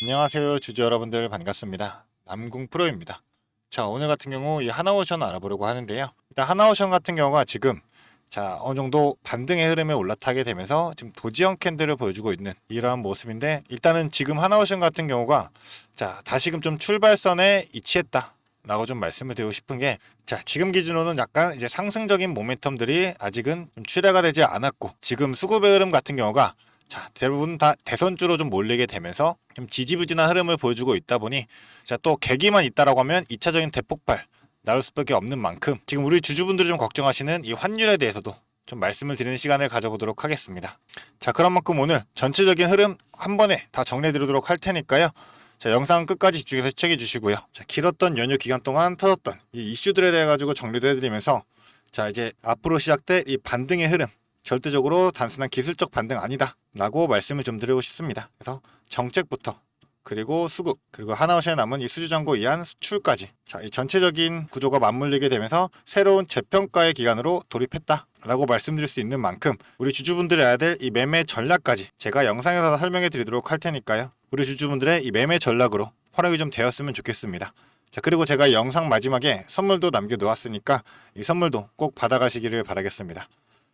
안녕하세요 주주 여러분들 반갑습니다. 남궁 프로입니다. 자, 오늘 같은 경우 이 하나오션 알아보려고 하는데요. 일단 하나오션 같은 경우가 지금 어느 정도 반등의 흐름에 올라타게 되면서 지금 도지형 캔들을 보여주고 있는 이러한 모습인데, 일단은 지금 하나오션 같은 경우가 다시금 좀 출발선에 위치했다 라고 좀 말씀을 드리고 싶은 게, 지금 기준으로는 약간 이제 상승적인 모멘텀들이 아직은 좀 출해가 되지 않았고, 지금 수급의 흐름 같은 경우가 대부분 다 대선주로 좀 몰리게 되면서 좀 지지부진한 흐름을 보여주고 있다 보니, 또 계기만 있다라고 하면 2차적인 대폭발 나올 수밖에 없는 만큼, 지금 우리 주주분들이 좀 걱정하시는 이 환율에 대해서도 좀 말씀을 드리는 시간을 가져보도록 하겠습니다. 그런 만큼 오늘 전체적인 흐름 한 번에 다 정리해 드리도록 할 테니까요. 영상 끝까지 집중해서 시청해 주시고요. 길었던 연휴 기간 동안 터졌던 이 이슈들에 대해 가지고 정리도 해드리면서, 이제 앞으로 시작될 이 반등의 흐름, 절대적으로 단순한 기술적 반등 아니다 라고 말씀을 좀 드리고 싶습니다. 그래서 정책부터, 그리고 수급, 그리고 하나오션에 남은 이 수주잔고 이한 수출까지, 이 전체적인 구조가 맞물리게 되면서 새로운 재평가의 기간으로 돌입했다 라고 말씀드릴 수 있는 만큼, 우리 주주분들이 알아야 될 이 매매 전략까지 제가 영상에서 설명해 드리도록 할 테니까요. 우리 주주분들의 이 매매 전략으로 활용이 좀 되었으면 좋겠습니다. 그리고 제가 영상 마지막에 선물도 남겨놓았으니까 이 선물도 꼭 받아가시기를 바라겠습니다.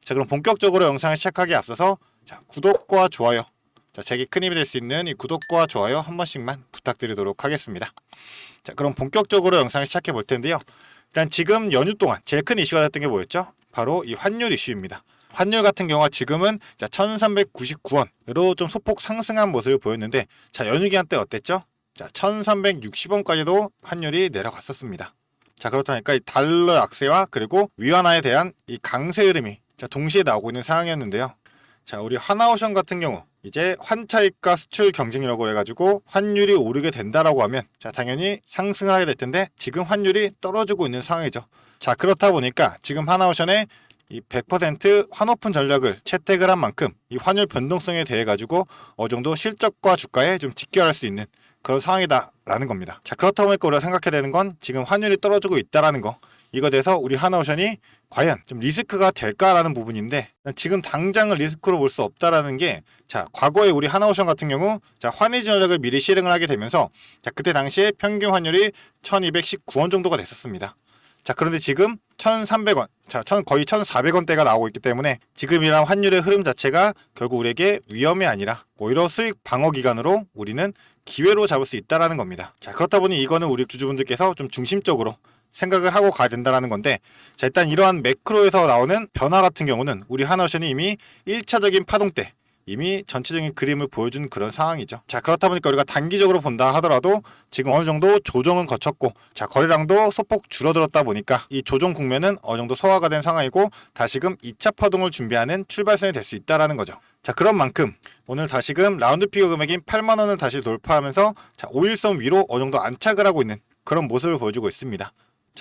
그럼 본격적으로 영상을 시작하기에 앞서서 구독과 좋아요, 제게 큰 힘이 될 수 있는 이 구독과 좋아요 한 번씩만 부탁드리도록 하겠습니다. 그럼 본격적으로 영상을 시작해 볼 텐데요. 일단 지금 연휴 동안 제일 큰 이슈가 됐던 게 뭐였죠? 바로 이 환율 이슈입니다. 환율 같은 경우가 지금은 1399원으로 좀 소폭 상승한 모습을 보였는데, 연휴 기간 때 어땠죠? 1360원까지도 환율이 내려갔었습니다. 그렇다 보니까 이 달러 약세와 그리고 위안화에 대한 이 강세 흐름이 동시에 나오고 있는 상황이었는데요. 우리 하나오션 같은 경우 이제 환차익과 수출 경쟁이라고 해가지고 환율이 오르게 된다라고 하면 당연히 상승을 하게 될 텐데, 지금 환율이 떨어지고 있는 상황이죠. 그렇다 보니까 지금 하나오션의 이 100% 환오픈 전략을 채택을 한 만큼 이 환율 변동성에 대해 가지고 어느 정도 실적과 주가에 좀 직결할 수 있는 그런 상황이다라는 겁니다. 그렇다 보니까 우리가 생각해야 되는 건, 지금 환율이 떨어지고 있다라는 거, 이거 대해서 우리 하나오션이 과연 좀 리스크가 될까라는 부분인데, 지금 당장은 리스크로 볼 수 없다라는 게, 과거에 우리 하나오션 같은 경우 환의 전략을 미리 실행을 하게 되면서 그때 당시에 평균 환율이 1219원 정도가 됐었습니다. 그런데 지금 1300원, 거의 1400원대가 나오고 있기 때문에, 지금이란 환율의 흐름 자체가 결국 우리에게 위험이 아니라 오히려 수익 방어 기간으로 우리는 기회로 잡을 수 있다라는 겁니다. 그렇다 보니 이거는 우리 주주분들께서 좀 중심적으로 생각을 하고 가야 된다라는 건데, 일단 이러한 매크로에서 나오는 변화 같은 경우는 우리 하나오션이 이미 1차적인 파동 때 이미 전체적인 그림을 보여준 그런 상황이죠. 그렇다 보니까 우리가 단기적으로 본다 하더라도 지금 어느 정도 조정은 거쳤고, 거래량도 소폭 줄어들었다 보니까 이 조정 국면은 어느 정도 소화가 된 상황이고, 다시금 2차 파동을 준비하는 출발선이 될 수 있다라는 거죠. 그런 만큼 오늘 다시금 라운드 피거 금액인 8만원을 다시 돌파하면서 5일선 위로 어느 정도 안착을 하고 있는 그런 모습을 보여주고 있습니다.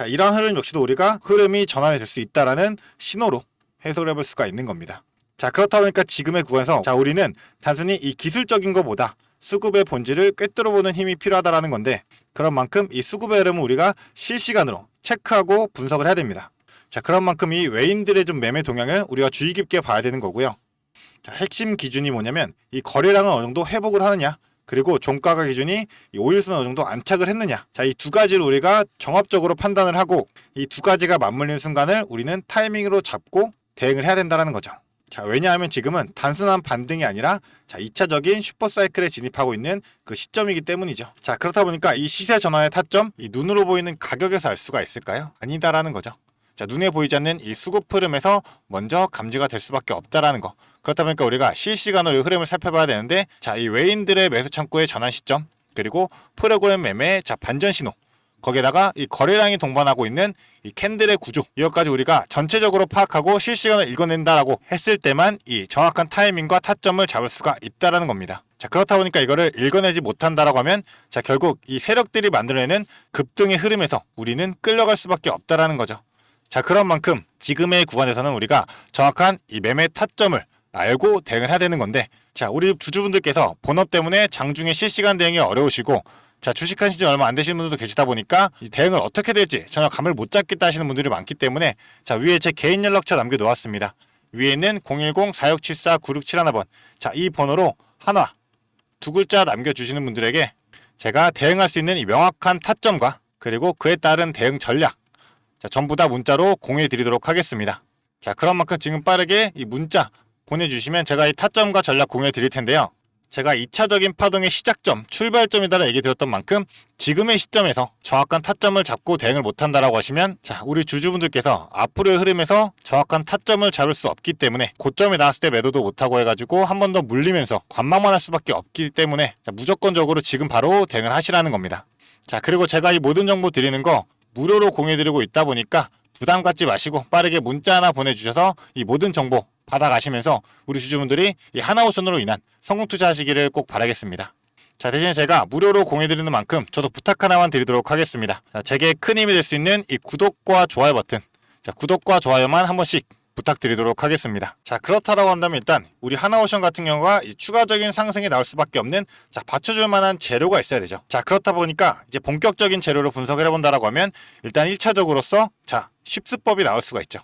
이러한 흐름 역시도 우리가 흐름이 전환이 될 수 있다라는 신호로 해석을 해볼 수가 있는 겁니다. 그렇다 보니까 지금의 구간에서 우리는 단순히 이 기술적인 것보다 수급의 본질을 꿰뚫어보는 힘이 필요하다라는 건데, 그런 만큼 이 수급의 흐름은 우리가 실시간으로 체크하고 분석을 해야 됩니다. 그런 만큼 이 외인들의 좀 매매 동향을 우리가 주의 깊게 봐야 되는 거고요. 핵심 기준이 뭐냐면, 이 거래량은 어느 정도 회복을 하느냐, 그리고 종가가 기준이 이 5일선 어느 정도 안착을 했느냐, 이 두 가지를 우리가 종합적으로 판단을 하고, 이 두 가지가 맞물리는 순간을 우리는 타이밍으로 잡고 대응을 해야 된다는 거죠. 왜냐하면 지금은 단순한 반등이 아니라 2차적인 슈퍼사이클에 진입하고 있는 그 시점이기 때문이죠. 그렇다 보니까 이 시세 전환의 타점, 이 눈으로 보이는 가격에서 알 수가 있을까요? 아니다라는 거죠. 눈에 보이지 않는 이 수급 흐름에서 먼저 감지가 될 수밖에 없다라는 거. 그렇다 보니까 우리가 실시간으로 이 흐름을 살펴봐야 되는데, 이 외인들의 매수 창구의 전환 시점, 그리고 프로그램 매매의 반전 신호, 거기에다가 이 거래량이 동반하고 있는 이 캔들의 구조, 이것까지 우리가 전체적으로 파악하고 실시간을 읽어낸다라고 했을 때만 이 정확한 타이밍과 타점을 잡을 수가 있다라는 겁니다. 그렇다 보니까 이거를 읽어내지 못한다라고 하면 결국 이 세력들이 만들어내는 급등의 흐름에서 우리는 끌려갈 수밖에 없다라는 거죠. 그런 만큼 지금의 구간에서는 우리가 정확한 이 매매 타점을 알고 대응을 해야 되는 건데, 우리 주주분들께서 본업 때문에 장중에 실시간 대응이 어려우시고, 주식하신 지 얼마 안 되시는 분들도 계시다 보니까 이 대응을 어떻게 될지 전혀 감을 못 잡겠다 하시는 분들이 많기 때문에, 위에 제 개인 연락처 남겨놓았습니다. 위에 있는 010-4674-9671번, 이 번호로 한화 두 글자 남겨주시는 분들에게 제가 대응할 수 있는 이 명확한 타점과 그리고 그에 따른 대응 전략, 자, 전부 다 문자로 공유해 드리도록 하겠습니다. 자, 그런 만큼 지금 빠르게 이 문자 보내주시면 제가 이 타점과 전략 공유해 드릴 텐데요. 제가 2차적인 파동의 시작점, 출발점에 따라 얘기 드렸던 만큼 지금의 시점에서 정확한 타점을 잡고 대응을 못한다라고 하시면, 자, 우리 주주분들께서 앞으로의 흐름에서 정확한 타점을 잡을 수 없기 때문에 고점에 나왔을 때 매도도 못하고 해가지고 한 번 더 물리면서 관망만 할 수밖에 없기 때문에, 자, 무조건적으로 지금 바로 대응을 하시라는 겁니다. 자, 그리고 제가 이 모든 정보 드리는 거 무료로 공유해드리고 있다 보니까 부담 갖지 마시고 빠르게 문자 하나 보내주셔서 이 모든 정보 받아가시면서 우리 주주분들이 이 하나오션으로 인한 성공 투자하시기를 꼭 바라겠습니다. 자, 대신에 제가 무료로 공유드리는 만큼 저도 부탁 하나만 드리도록 하겠습니다. 자, 제게 큰 힘이 될 수 있는 이 구독과 좋아요 버튼, 자, 구독과 좋아요만 한 번씩 부탁드리도록 하겠습니다. 자, 그렇다라고 한다면 일단 우리 하나오션 같은 경우가 이 추가적인 상승이 나올 수밖에 없는, 자, 받쳐줄 만한 재료가 있어야 되죠. 자, 그렇다 보니까 이제 본격적인 재료로 분석을 해본다라고 하면 일단 1차적으로서 자, 쉽수법이 나올 수가 있죠.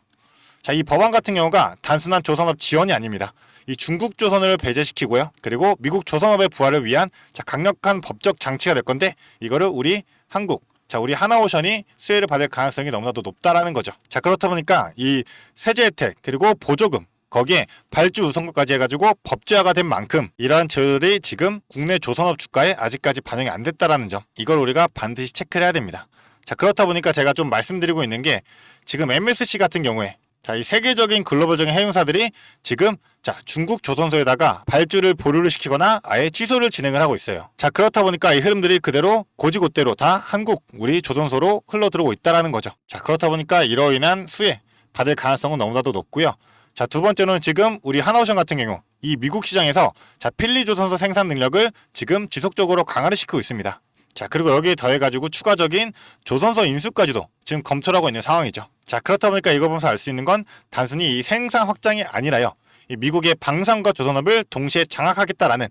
자, 이 법안 같은 경우가 단순한 조선업 지원이 아닙니다. 이 중국 조선을 배제시키고요. 그리고 미국 조선업의 부활을 위한, 자, 강력한 법적 장치가 될 건데 이거를 우리 한국, 자, 우리 하나오션이 수혜를 받을 가능성이 너무나도 높다라는 거죠. 자, 그렇다 보니까 이 세제 혜택 그리고 보조금 거기에 발주 우선권까지 해가지고 법제화가 된 만큼 이러한 재료들이 지금 국내 조선업 주가에 아직까지 반영이 안 됐다라는 점, 이걸 우리가 반드시 체크를 해야 됩니다. 자, 그렇다 보니까 제가 좀 말씀드리고 있는 게 지금 MSC 같은 경우에, 자, 이 세계적인 글로벌적인 해운사들이 지금, 자, 중국 조선소에다가 발주를 보류를 시키거나 아예 취소를 진행을 하고 있어요. 자, 그렇다 보니까 이 흐름들이 그대로 고지고대로 다 한국, 우리 조선소로 흘러들어오고 있다라는 거죠. 자, 그렇다 보니까 이로 인한 수혜 받을 가능성은 너무나도 높고요. 자, 두 번째는 지금 우리 하나오션 같은 경우 이 미국 시장에서, 자, 필리 조선소 생산 능력을 지금 지속적으로 강화를 시키고 있습니다. 자, 그리고 여기에 더해가지고 추가적인 조선소 인수까지도 지금 검토를 하고 있는 상황이죠. 자, 그렇다 보니까 이거 보면서 알 수 있는 건 단순히 이 생산 확장이 아니라요, 이 미국의 방산과 조선업을 동시에 장악하겠다라는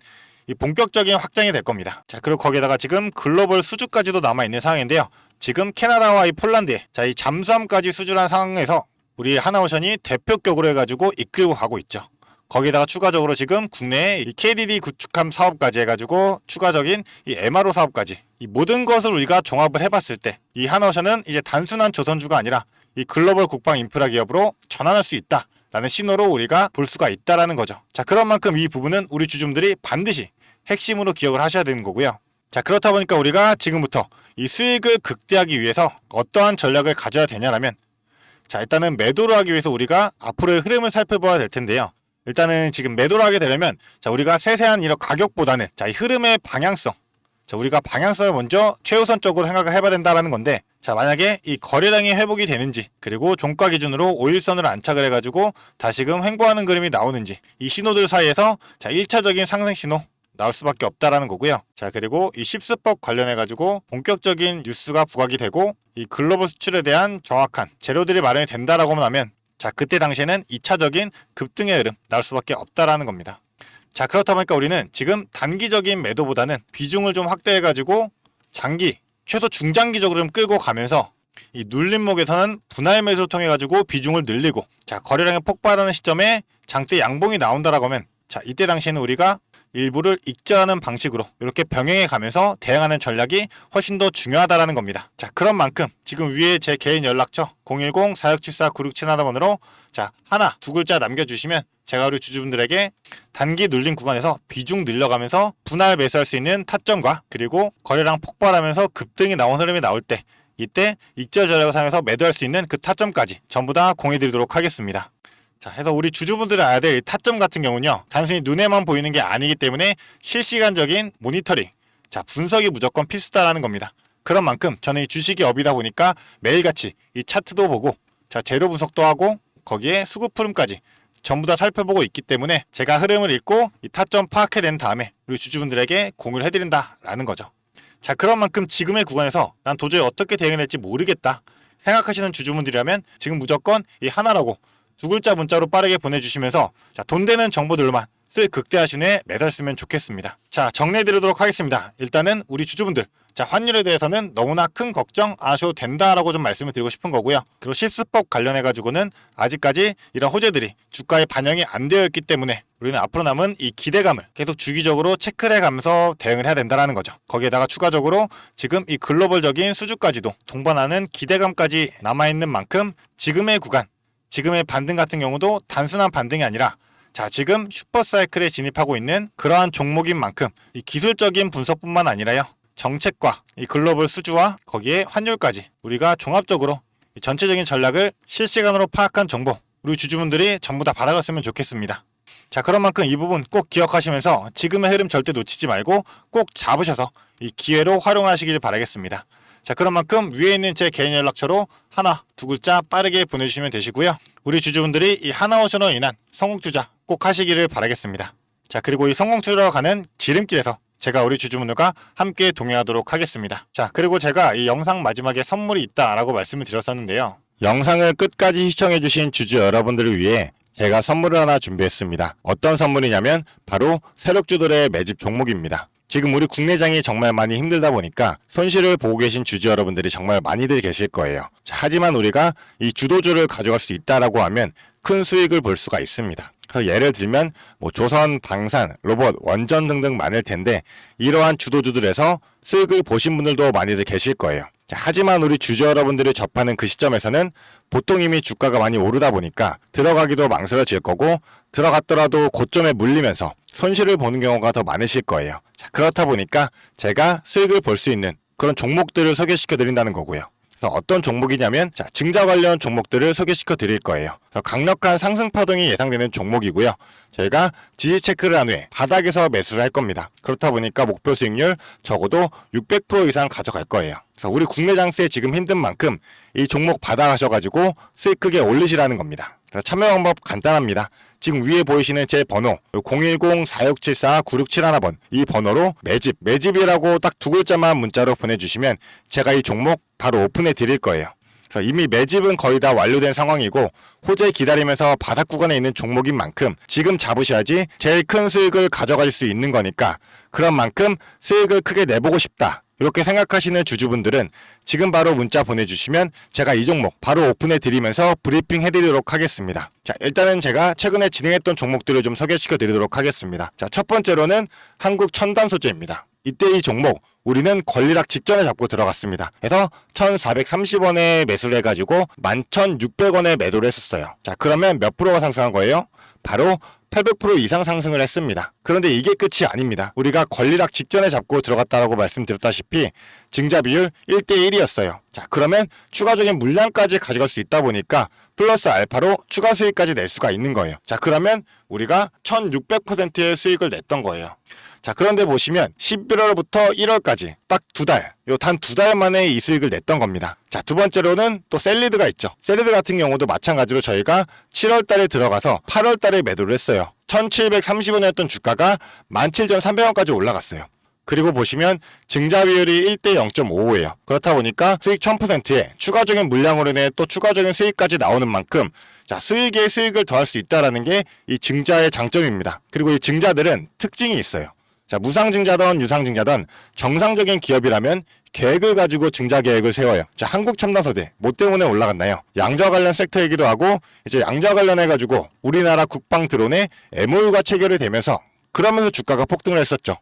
이 본격적인 확장이 될 겁니다. 자, 그리고 거기에다가 지금 글로벌 수주까지도 남아있는 상황인데요. 지금 캐나다와 이 폴란드에, 자, 이 잠수함까지 수주한 상황에서 우리 하나오션이 대표격으로 해가지고 이끌고 가고 있죠. 거기다가 추가적으로 지금 국내에 이 KDD 구축함 사업까지 해가지고 추가적인 이 MRO 사업까지, 이 모든 것을 우리가 종합을 해봤을 때 이 하나오션은 이제 단순한 조선주가 아니라 이 글로벌 국방 인프라 기업으로 전환할 수 있다라는 신호로 우리가 볼 수가 있다라는 거죠. 자, 그런 만큼 이 부분은 우리 주주분들이 반드시 핵심으로 기억을 하셔야 되는 거고요. 자, 그렇다 보니까 우리가 지금부터 이 수익을 극대화하기 위해서 어떠한 전략을 가져야 되냐라면, 자, 일단은 매도를 하기 위해서 우리가 앞으로의 흐름을 살펴봐야 될 텐데요. 일단은 지금 매도를 하게 되려면, 자, 우리가 세세한 이런 가격보다는, 자, 이 흐름의 방향성, 자, 우리가 방향성을 먼저 최우선적으로 생각을 해봐야 된다라는 건데, 자, 만약에 이 거래량이 회복이 되는지, 그리고 종가 기준으로 5일선을 안착을 해가지고 다시금 횡보하는 그림이 나오는지, 이 신호들 사이에서, 자, 1차적인 상승 신호 나올 수밖에 없다라는 거고요. 자, 그리고 이 쉽수법 관련해가지고 본격적인 뉴스가 부각이 되고 이 글로벌 수출에 대한 정확한 재료들이 마련이 된다라고만 하면, 자, 그때 당시에는 2차적인 급등의 흐름 나올 수밖에 없다라는 겁니다. 자, 그렇다 보니까 우리는 지금 단기적인 매도보다는 비중을 좀 확대해가지고 장기, 최소 중장기적으로 좀 끌고 가면서 이 눌림목에서는 분할 매수를 통해가지고 비중을 늘리고, 자, 거래량이 폭발하는 시점에 장대 양봉이 나온다라고 하면, 자, 이때 당시에는 우리가 일부를 익절하는 방식으로 이렇게 병행해 가면서 대응하는 전략이 훨씬 더 중요하다라는 겁니다. 자, 그런 만큼 지금 위에 제 개인 연락처 010-4674-9671번으로 자, 하나, 두 글자 남겨주시면 제가 우리 주주분들에게 단기 눌림 구간에서 비중 늘려가면서 분할 매수할 수 있는 타점과, 그리고 거래량 폭발하면서 급등이 나온 흐름이 나올 때 이때 익절 전략을 사용해서 매도할 수 있는 그 타점까지 전부 다 공유드리도록 하겠습니다. 자, 해서 우리 주주분들이 알아야 될 이 타점 같은 경우는요, 단순히 눈에만 보이는 게 아니기 때문에 실시간적인 모니터링, 자, 분석이 무조건 필수다라는 겁니다. 그런 만큼 저는 이 주식이 업이다 보니까 매일같이 이 차트도 보고, 자, 재료 분석도 하고 거기에 수급 흐름까지 전부 다 살펴보고 있기 때문에 제가 흐름을 읽고 이 타점 파악해낸 다음에 우리 주주분들에게 공유를 해드린다라는 거죠. 자, 그런 만큼 지금의 구간에서 난 도저히 어떻게 대응할지 모르겠다 생각하시는 주주분들이라면 지금 무조건 이 하나라고 두 글자 문자로 빠르게 보내주시면서, 자, 돈 되는 정보들만 수익 극대화하신 후에 매달으면 좋겠습니다. 자, 정리해드리도록 하겠습니다. 일단은 우리 주주분들 자, 환율에 대해서는 너무나 큰 걱정 안 하셔도 된다라고 좀 말씀을 드리고 싶은 거고요. 그리고 실수법 관련해가지고는 아직까지 이런 호재들이 주가에 반영이 안 되어 있기 때문에 우리는 앞으로 남은 이 기대감을 계속 주기적으로 체크를 해가면서 대응을 해야 된다는 거죠. 거기에다가 추가적으로 지금 이 글로벌적인 수주까지도 동반하는 기대감까지 남아있는 만큼 지금의 구간, 지금의 반등 같은 경우도 단순한 반등이 아니라 자, 지금 슈퍼사이클에 진입하고 있는 그러한 종목인 만큼 이 기술적인 분석뿐만 아니라요. 정책과 이 글로벌 수주와 거기에 환율까지 우리가 종합적으로 전체적인 전략을 실시간으로 파악한 정보 우리 주주분들이 전부 다 받아갔으면 좋겠습니다. 자, 그런 만큼 이 부분 꼭 기억하시면서 지금의 흐름 절대 놓치지 말고 꼭 잡으셔서 이 기회로 활용하시길 바라겠습니다. 자, 그런 만큼 위에 있는 제 개인 연락처로 하나, 두 글자 빠르게 보내주시면 되시고요. 우리 주주분들이 이 하나오션으로 인한 성공 투자 꼭 하시기를 바라겠습니다. 자, 그리고 이 성공 투자로 가는 지름길에서 제가 우리 주주분들과 함께 동행하도록 하겠습니다. 자, 그리고 제가 이 영상 마지막에 선물이 있다라고 말씀을 드렸었는데요. 영상을 끝까지 시청해주신 주주 여러분들을 위해 제가 선물을 하나 준비했습니다. 어떤 선물이냐면 바로 세력주들의 매집 종목입니다. 지금 우리 국내장이 정말 많이 힘들다 보니까 손실을 보고 계신 주주 여러분들이 정말 많이들 계실 거예요. 자, 하지만 우리가 이 주도주를 가져갈 수 있다라고 하면 큰 수익을 볼 수가 있습니다. 그래서 예를 들면 조선, 방산, 로봇, 원전 등등 많을 텐데 이러한 주도주들에서 수익을 보신 분들도 많이들 계실 거예요. 자, 하지만 우리 주주 여러분들이 접하는 그 시점에서는 보통 이미 주가가 많이 오르다 보니까 들어가기도 망설여질 거고 들어갔더라도 고점에 물리면서 손실을 보는 경우가 더 많으실 거예요. 자, 그렇다 보니까 제가 수익을 볼 수 있는 그런 종목들을 소개시켜 드린다는 거고요. 그래서 어떤 종목이냐면 자, 증자 관련 종목들을 소개시켜 드릴 거예요. 그래서 강력한 상승 파동이 예상되는 종목이고요. 저희가 지지 체크를 한 후에 바닥에서 매수를 할 겁니다. 그렇다 보니까 목표 수익률 적어도 600% 이상 가져갈 거예요. 그래서 우리 국내 장세에 지금 힘든 만큼 이 종목 받아가셔가지고 수익 크게 올리시라는 겁니다. 그래서 참여 방법 간단합니다. 지금 위에 보이시는 제 번호 010-4674-9671번 이 번호로 매집이라고 딱 두 글자만 문자로 보내주시면 제가 이 종목 바로 오픈해 드릴 거예요. 그래서 이미 매집은 거의 다 완료된 상황이고 호재 기다리면서 바닥 구간에 있는 종목인 만큼 지금 잡으셔야지 제일 큰 수익을 가져갈 수 있는 거니까 그런 만큼 수익을 크게 내보고 싶다. 이렇게 생각하시는 주주분들은 지금 바로 문자 보내주시면 제가 이 종목 바로 오픈해 드리면서 브리핑 해드리도록 하겠습니다. 자, 일단은 제가 최근에 진행했던 종목들을 좀 소개시켜 드리도록 하겠습니다. 자, 첫 번째로는 한국 첨단 소재입니다. 이때 이 종목 우리는 권리락 직전에 잡고 들어갔습니다. 그래서 1430원에 매수를 해가지고 11,600원에 매도를 했었어요. 자, 그러면 몇 프로가 상승한 거예요? 바로 800% 이상 상승을 했습니다. 그런데 이게 끝이 아닙니다. 우리가 권리락 직전에 잡고 들어갔다라고 말씀드렸다시피 증자 비율 1대1이었어요. 자, 그러면 추가적인 물량까지 가져갈 수 있다 보니까 플러스 알파로 추가 수익까지 낼 수가 있는 거예요. 자, 그러면 우리가 1600%의 수익을 냈던 거예요. 자, 그런데 보시면 11월부터 1월까지 딱 두 달, 단 두 달 만에 이 수익을 냈던 겁니다. 자, 두 번째로는 또 셀리드 있죠. 셀리드 같은 경우도 마찬가지로 저희가 7월 달에 들어가서 8월 달에 매도를 했어요. 1730원이었던 주가가 17,300원까지 올라갔어요. 그리고 보시면 증자 비율이 1대 0.55예요. 그렇다 보니까 수익 1000%에 추가적인 물량으로 인해 또 추가적인 수익까지 나오는 만큼 자, 수익에 수익을 더할 수 있다는 게 이 증자의 장점입니다. 그리고 이 증자들은 특징이 있어요. 자, 무상증자든 유상증자든 정상적인 기업이라면 계획을 가지고 증자 계획을 세워요. 자, 한국첨단소재 뭐 때문에 올라갔나요? 양자 관련 섹터이기도 하고 이제 양자 관련해가지고 우리나라 국방 드론에 MOU가 체결이 되면서 그러면서 주가가 폭등을 했었죠.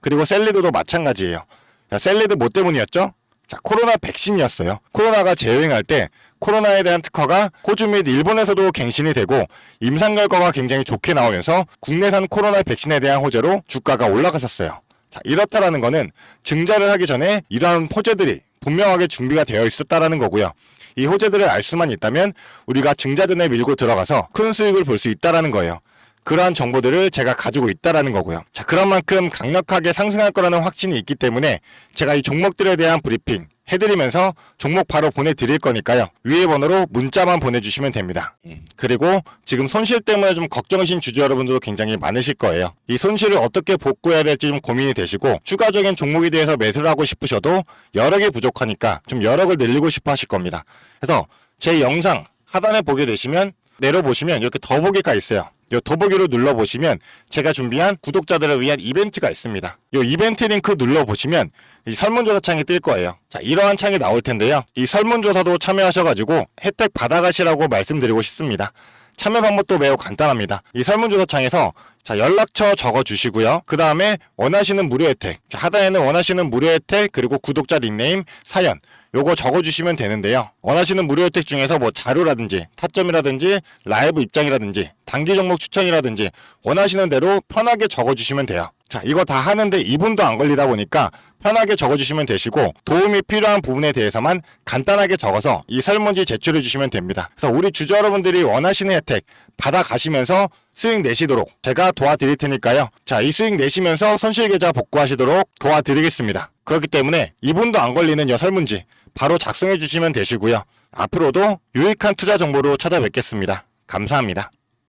그리고 셀리드도 마찬가지예요. 자, 셀리드 뭐 때문이었죠? 자, 코로나 백신이었어요. 코로나가 재유행할 때 코로나에 대한 특허가 호주 및 일본에서도 갱신이 되고 임상 결과가 굉장히 좋게 나오면서 국내산 코로나 백신에 대한 호재로 주가가 올라갔었어요. 자, 이렇다라는 거는 증자를 하기 전에 이러한 호재들이 분명하게 준비가 되어 있었다라는 거고요. 이 호재들을 알 수만 있다면 우리가 증자전에 밀고 들어가서 큰 수익을 볼 수 있다라는 거예요. 그러한 정보들을 제가 가지고 있다라는 거고요. 자, 그런 만큼 강력하게 상승할 거라는 확신이 있기 때문에 제가 이 종목들에 대한 브리핑 해드리면서 종목 바로 보내드릴 거니까요. 위에 번호로 문자만 보내주시면 됩니다. 그리고 지금 손실 때문에 좀 걱정이신 주주 여러분들도 굉장히 많으실 거예요. 이 손실을 어떻게 복구해야 될지 좀 고민이 되시고 추가적인 종목에 대해서 매수를 하고 싶으셔도 여력이 부족하니까 좀 여력을 늘리고 싶어 하실 겁니다. 그래서 제 영상 하단에 보게 되시면 내려보시면 이렇게 더보기가 있어요. 이 더보기를 눌러보시면 제가 준비한 구독자들을 위한 이벤트가 있습니다. 이 이벤트 링크 눌러보시면 이 설문조사 창이 뜰 거예요. 자, 이러한 창이 나올 텐데요. 이 설문조사도 참여하셔가지고 혜택 받아가시라고 말씀드리고 싶습니다. 참여 방법도 매우 간단합니다. 이 설문조사 창에서 자, 연락처 적어주시고요. 그 다음에 원하시는 무료 혜택, 자, 하단에는 원하시는 무료 혜택 그리고 구독자 닉네임, 사연 요거 적어주시면 되는데요. 원하시는 무료 혜택 중에서 뭐 자료라든지 타점이라든지 라이브 입장이라든지 단기 종목 추천이라든지 원하시는 대로 편하게 적어주시면 돼요. 자, 이거 다 하는데 2분도 안 걸리다 보니까 편하게 적어주시면 되시고 도움이 필요한 부분에 대해서만 간단하게 적어서 이 설문지 제출해 주시면 됩니다. 그래서 우리 주주 여러분들이 원하시는 혜택 받아가시면서 수익 내시도록 제가 도와드릴 테니까요. 자, 이 수익 내시면서 손실계좌 복구하시도록 도와드리겠습니다. 그렇기 때문에 2분도 안 걸리는 이 설문지 바로 작성해 주시면 되시고요. 앞으로도 유익한 투자 정보로 찾아뵙겠습니다. 감사합니다.